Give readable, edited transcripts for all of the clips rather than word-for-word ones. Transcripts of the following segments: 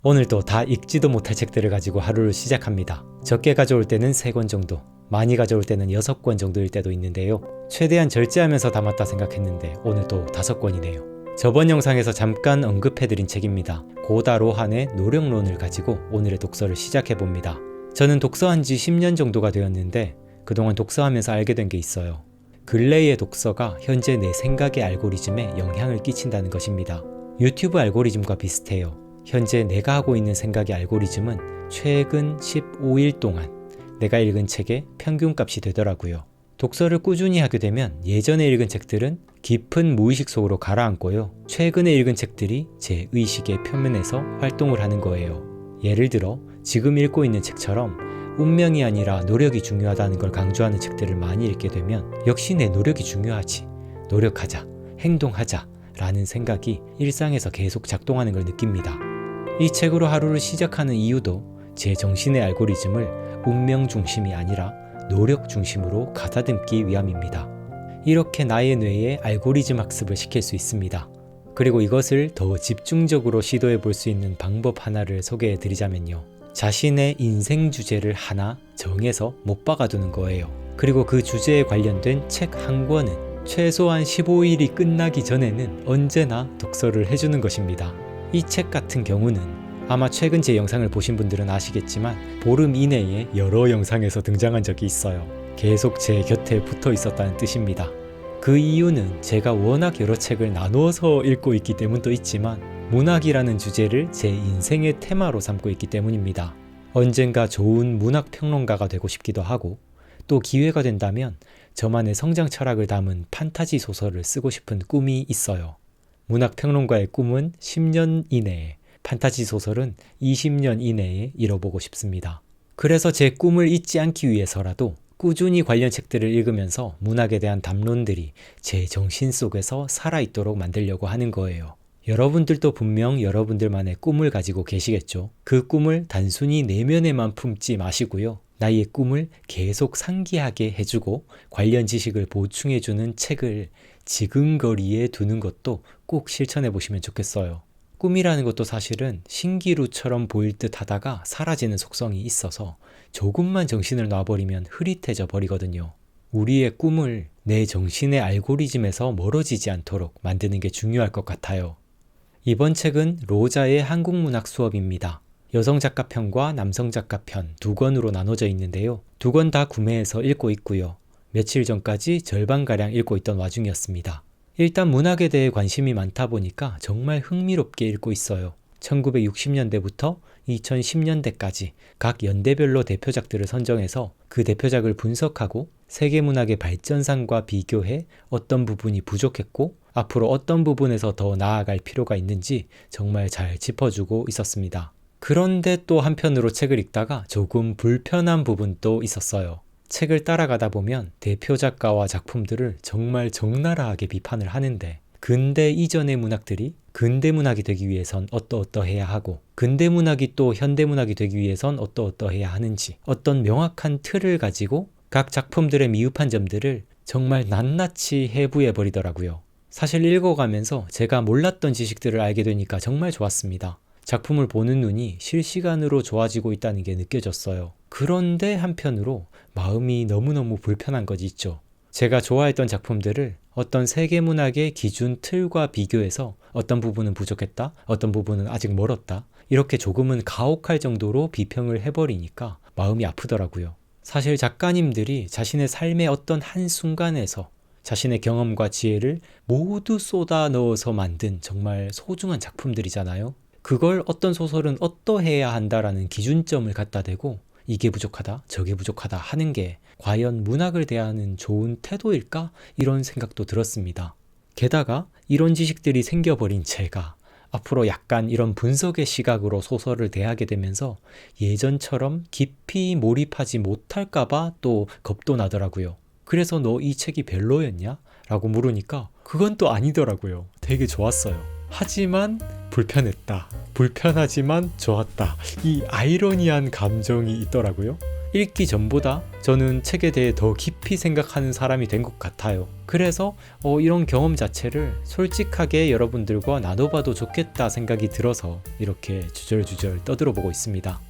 오늘도 다 읽지도 못할 책들을 가지고 하루를 시작합니다. 적게 가져올 때는 3권 정도, 많이 가져올 때는 6권 정도일 때도 있는데요. 최대한 절제하면서 담았다 생각했는데 오늘도 5권이네요. 저번 영상에서 잠깐 언급해드린 책입니다. 고다 로한의 노력론을 가지고 오늘의 독서를 시작해봅니다. 저는 독서한 지 10년 정도가 되었는데 그동안 독서하면서 알게 된 게 있어요. 근래의 독서가 현재 내 생각의 알고리즘에 영향을 끼친다는 것입니다. 유튜브 알고리즘과 비슷해요. 현재 내가 하고 있는 생각의 알고리즘은 최근 15일 동안 내가 읽은 책의 평균값이 되더라고요. 독서를 꾸준히 하게 되면 예전에 읽은 책들은 깊은 무의식 속으로 가라앉고요. 최근에 읽은 책들이 제 의식의 표면에서 활동을 하는 거예요. 예를 들어 지금 읽고 있는 책처럼 운명이 아니라 노력이 중요하다는 걸 강조하는 책들을 많이 읽게 되면 역시 내 노력이 중요하지. 노력하자, 행동하자 라는 생각이 일상에서 계속 작동하는 걸 느낍니다. 이 책으로 하루를 시작하는 이유도 제 정신의 알고리즘을 운명 중심이 아니라 노력 중심으로 가다듬기 위함입니다. 이렇게 나의 뇌에 알고리즘 학습을 시킬 수 있습니다. 그리고 이것을 더 집중적으로 시도해 볼 수 있는 방법 하나를 소개해 드리자면요. 자신의 인생 주제를 하나 정해서 못 박아두는 거예요. 그리고 그 주제에 관련된 책 한 권은 최소한 15일이 끝나기 전에는 언제나 독서를 해주는 것입니다. 이 책 같은 경우는 아마 최근 제 영상을 보신 분들은 아시겠지만 보름 이내에 여러 영상에서 등장한 적이 있어요. 계속 제 곁에 붙어 있었다는 뜻입니다. 그 이유는 제가 워낙 여러 책을 나누어서 읽고 있기 때문도 있지만 문학이라는 주제를 제 인생의 테마로 삼고 있기 때문입니다. 언젠가 좋은 문학 평론가가 되고 싶기도 하고 또 기회가 된다면 저만의 성장 철학을 담은 판타지 소설을 쓰고 싶은 꿈이 있어요. 문학 평론가의 꿈은 10년 이내에, 판타지 소설은 20년 이내에 이뤄보고 싶습니다. 그래서 제 꿈을 잊지 않기 위해서라도 꾸준히 관련 책들을 읽으면서 문학에 대한 담론들이 제 정신 속에서 살아있도록 만들려고 하는 거예요. 여러분들도 분명 여러분들만의 꿈을 가지고 계시겠죠. 그 꿈을 단순히 내면에만 품지 마시고요. 나의 꿈을 계속 상기하게 해주고 관련 지식을 보충해주는 책을 지근거리에 두는 것도 꼭 실천해 보시면 좋겠어요. 꿈이라는 것도 사실은 신기루처럼 보일 듯 하다가 사라지는 속성이 있어서 조금만 정신을 놔버리면 흐릿해져 버리거든요. 우리의 꿈을 내 정신의 알고리즘에서 멀어지지 않도록 만드는 게 중요할 것 같아요. 이번 책은 로자의 한국문학 수업입니다. 여성 작가 편과 남성 작가 편 2권으로 나눠져 있는데요. 2권 다 구매해서 읽고 있고요. 며칠 전까지 절반가량 읽고 있던 와중이었습니다. 일단 문학에 대해 관심이 많다 보니까 정말 흥미롭게 읽고 있어요. 1960년대부터 2010년대까지 각 연대별로 대표작들을 선정해서 그 대표작을 분석하고 세계문학의 발전상과 비교해 어떤 부분이 부족했고 앞으로 어떤 부분에서 더 나아갈 필요가 있는지 정말 잘 짚어주고 있었습니다. 그런데 또 한편으로 책을 읽다가 조금 불편한 부분도 있었어요. 책을 따라가다 보면 대표 작가와 작품들을 정말 적나라하게 비판을 하는데 근대 이전의 문학들이 근대 문학이 되기 위해선 어떠어떠해야 하고 근대 문학이 또 현대 문학이 되기 위해선 어떠어떠해야 하는지 어떤 명확한 틀을 가지고 각 작품들의 미흡한 점들을 정말 낱낱이 해부해 버리더라고요. 사실 읽어가면서 제가 몰랐던 지식들을 알게 되니까 정말 좋았습니다. 작품을 보는 눈이 실시간으로 좋아지고 있다는 게 느껴졌어요. 그런데 한편으로 마음이 너무너무 불편한 것이 있죠. 제가 좋아했던 작품들을 어떤 세계문학의 기준 틀과 비교해서 어떤 부분은 부족했다, 어떤 부분은 아직 멀었다 이렇게 조금은 가혹할 정도로 비평을 해버리니까 마음이 아프더라고요. 사실 작가님들이 자신의 삶의 어떤 한순간에서 자신의 경험과 지혜를 모두 쏟아 넣어서 만든 정말 소중한 작품들이잖아요. 그걸 어떤 소설은 어떠해야 한다라는 기준점을 갖다 대고 이게 부족하다, 저게 부족하다 하는 게 과연 문학을 대하는 좋은 태도일까? 이런 생각도 들었습니다. 게다가 이런 지식들이 생겨버린 제가 앞으로 약간 이런 분석의 시각으로 소설을 대하게 되면서 예전처럼 깊이 몰입하지 못할까봐 또 겁도 나더라고요. 그래서 너 이 책이 별로였냐? 라고 물으니까 그건 또 아니더라고요. 되게 좋았어요. 하지만 불편했다. 불편하지만 좋았다. 이 아이러니한 감정이 있더라고요. 읽기 전보다 저는 책에 대해 더 깊이 생각하는 사람이 된 것 같아요. 그래서 이런 경험 자체를 솔직하게 여러분들과 나눠봐도 좋겠다 생각이 들어서 이렇게 주절주절 떠들어보고 있습니다.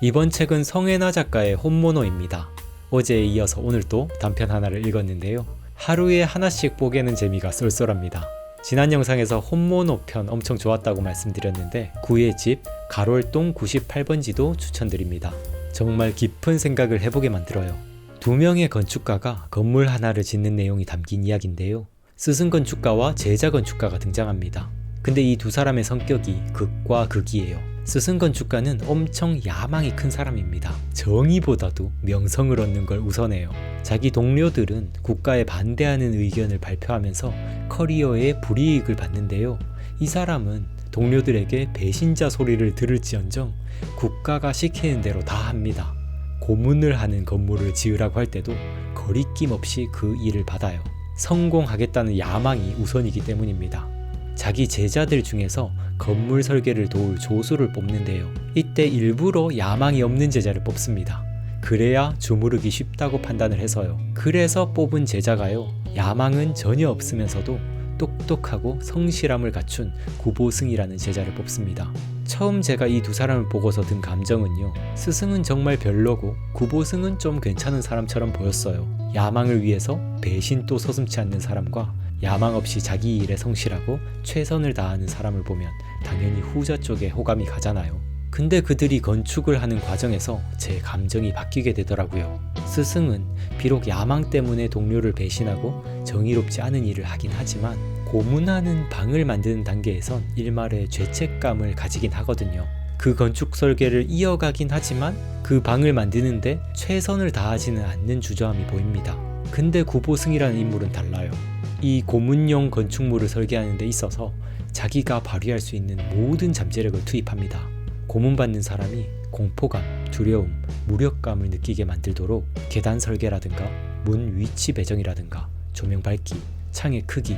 이번 책은 성애나 작가의 혼모노입니다. 어제에 이어서 오늘 또 단편 하나를 읽었는데요. 하루에 하나씩 보게는 재미가 쏠쏠합니다. 지난 영상에서 혼모노 편 엄청 좋았다고 말씀드렸는데 구의 집 가롤동 98번지도 추천드립니다. 정말 깊은 생각을 해보게 만들어요. 두 명의 건축가가 건물 하나를 짓는 내용이 담긴 이야기인데요. 스승 건축가와 제자 건축가가 등장합니다. 근데 이 두 사람의 성격이 극과 극이에요. 스승 건축가는 엄청 야망이 큰 사람입니다. 정의보다도 명성을 얻는 걸 우선해요. 자기 동료들은 국가에 반대하는 의견을 발표하면서 커리어에 불이익을 받는데요. 이 사람은 동료들에게 배신자 소리를 들을지언정 국가가 시키는 대로 다 합니다. 고문을 하는 건물을 지으라고 할 때도 거리낌 없이 그 일을 받아요. 성공하겠다는 야망이 우선이기 때문입니다. 자기 제자들 중에서 건물 설계를 도울 조수를 뽑는데요. 이때 일부러 야망이 없는 제자를 뽑습니다. 그래야 주무르기 쉽다고 판단을 해서요. 그래서 뽑은 제자가요, 야망은 전혀 없으면서도 똑똑하고 성실함을 갖춘 구보승이라는 제자를 뽑습니다. 처음 제가 이 두 사람을 보고서 든 감정은요, 스승은 정말 별로고 구보승은 좀 괜찮은 사람처럼 보였어요. 야망을 위해서 배신도 서슴지 않는 사람과 야망 없이 자기 일에 성실하고 최선을 다하는 사람을 보면 당연히 후자 쪽에 호감이 가잖아요. 근데 그들이 건축을 하는 과정에서 제 감정이 바뀌게 되더라고요. 스승은 비록 야망 때문에 동료를 배신하고 정의롭지 않은 일을 하긴 하지만 고문하는 방을 만드는 단계에선 일말의 죄책감을 가지긴 하거든요. 그 건축 설계를 이어가긴 하지만 그 방을 만드는데 최선을 다하지는 않는 주저함이 보입니다. 근데 구보승이라는 인물은 달라요. 이 고문용 건축물을 설계하는 데 있어서 자기가 발휘할 수 있는 모든 잠재력을 투입합니다. 고문받는 사람이 공포감, 두려움, 무력감을 느끼게 만들도록 계단 설계라든가 문 위치 배정이라든가 조명 밝기, 창의 크기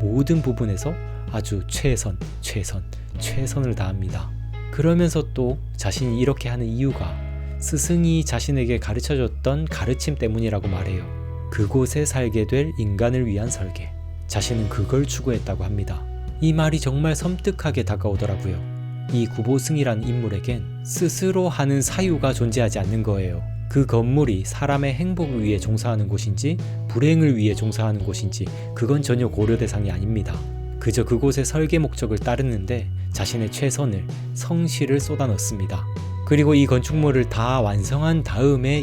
모든 부분에서 아주 최선을 다합니다. 그러면서 또 자신이 이렇게 하는 이유가 스승이 자신에게 가르쳐줬던 가르침 때문이라고 말해요. 그곳에 살게 될 인간을 위한 설계. 자신은 그걸 추구했다고 합니다. 이 말이 정말 섬뜩하게 다가오더라고요. 이 구보승이라는 인물에겐 스스로 하는 사유가 존재하지 않는 거예요. 그 건물이 사람의 행복을 위해 종사하는 곳인지 불행을 위해 종사하는 곳인지 그건 전혀 고려 대상이 아닙니다. 그저 그곳의 설계 목적을 따르는데 자신의 최선을, 성실을 쏟아넣습니다. 그리고 이 건축물을 다 완성한 다음에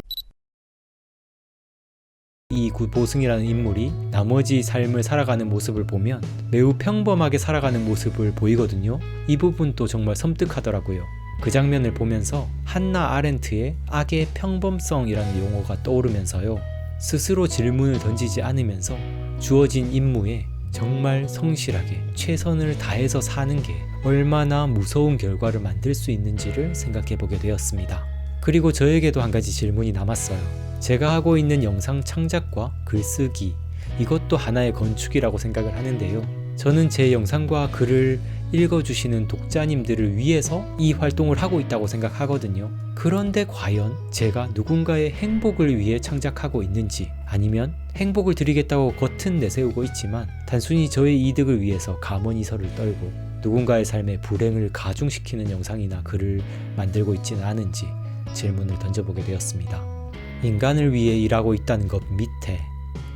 이 구보승이라는 인물이 나머지 삶을 살아가는 모습을 보면 매우 평범하게 살아가는 모습을 보이거든요. 이 부분도 정말 섬뜩하더라고요. 그 장면을 보면서 한나 아렌트의 악의 평범성이라는 용어가 떠오르면서요. 스스로 질문을 던지지 않으면서 주어진 임무에 정말 성실하게 최선을 다해서 사는 게 얼마나 무서운 결과를 만들 수 있는지를 생각해보게 되었습니다. 그리고 저에게도 한 가지 질문이 남았어요. 제가 하고 있는 영상 창작과 글쓰기, 이것도 하나의 건축이라고 생각을 하는데요. 저는 제 영상과 글을 읽어주시는 독자님들을 위해서 이 활동을 하고 있다고 생각하거든요. 그런데 과연 제가 누군가의 행복을 위해 창작하고 있는지, 아니면 행복을 드리겠다고 겉은 내세우고 있지만 단순히 저의 이득을 위해서 가머니설을 떨고 누군가의 삶에 불행을 가중시키는 영상이나 글을 만들고 있지는 않은지 질문을 던져보게 되었습니다. 인간을 위해 일하고 있다는 것 밑에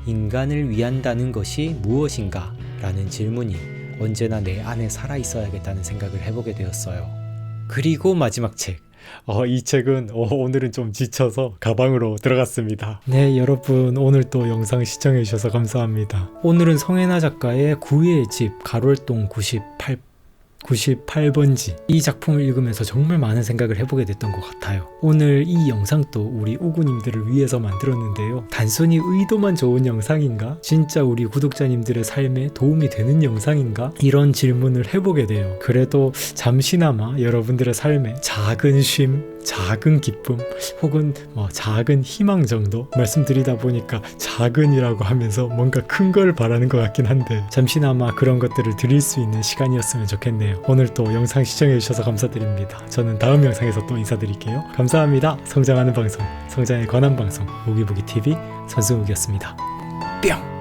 인간을 위한다는 것이 무엇인가? 라는 질문이 언제나 내 안에 살아있어야겠다는 생각을 해보게 되었어요. 그리고 마지막 책. 이 책은 오늘은 좀 지쳐서 가방으로 들어갔습니다. 네, 여러분 오늘 또 영상 시청해주셔서 감사합니다. 오늘은 성애나 작가의 구의 집 가롤동 98번지 이 작품을 읽으면서 정말 많은 생각을 해보게 됐던 것 같아요. 오늘 이 영상도 우리 우구님들을 위해서 만들었는데요. 단순히 의도만 좋은 영상인가? 진짜 우리 구독자님들의 삶에 도움이 되는 영상인가? 이런 질문을 해보게 돼요. 그래도 잠시나마 여러분들의 삶에 작은 쉼, 작은 기쁨 혹은 작은 희망 정도 말씀드리다 보니까 작은이라고 하면서 뭔가 큰 걸 바라는 것 같긴 한데 잠시나마 그런 것들을 드릴 수 있는 시간이었으면 좋겠네요. 오늘 또 영상 시청해 주셔서 감사드립니다. 저는 다음 영상에서 또 인사드릴게요. 감사합니다. 성장하는 방송, 성장에 관한 방송, 무기무기TV 선승욱이었습니다. 뿅!